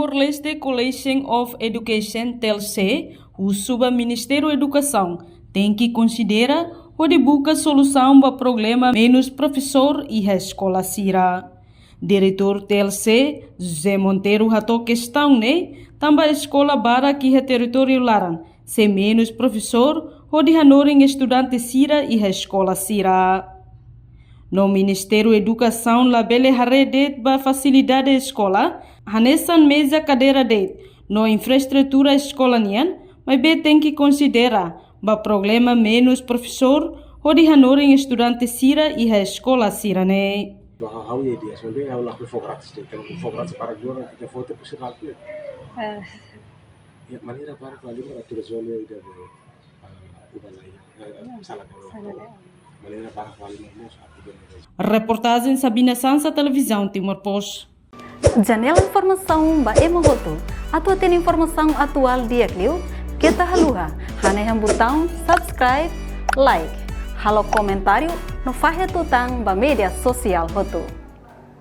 Timor-Leste Coalition of Education, TLC, o Ministério da Educação, tem que considerar ou de buscar solução para o problema menos professor e a escola Sira. Diretor TLC, José Monteiro, ratou questão, né? Também a escola Bara que é território Laran, sem menos professor ou de hanorem estudante Sira e a escola Sira. No Ministério da Educação, labele harede ba facilidade escola, hanesan mesa cadeira de, no infraestrutura escola nian, mas be tem que considerar ba problema menos professor ou de hanorem estudante Sira e a escola Sira, né? How ye dia so dia laku fogratis de tem fogratis para agora que foto por ser rápido. Ya maneira para ali para tu resolver de ubalai salah maneira para ali mesmo Reportagem Sabina Sansa, Televisão Timor-Post. Janela informação ba emogoto. Atua tem informação atual dia Clio. Kita haluha. Haneham botão subscribe, like. Halo comentário no fahe tutang ba media sosial hotu.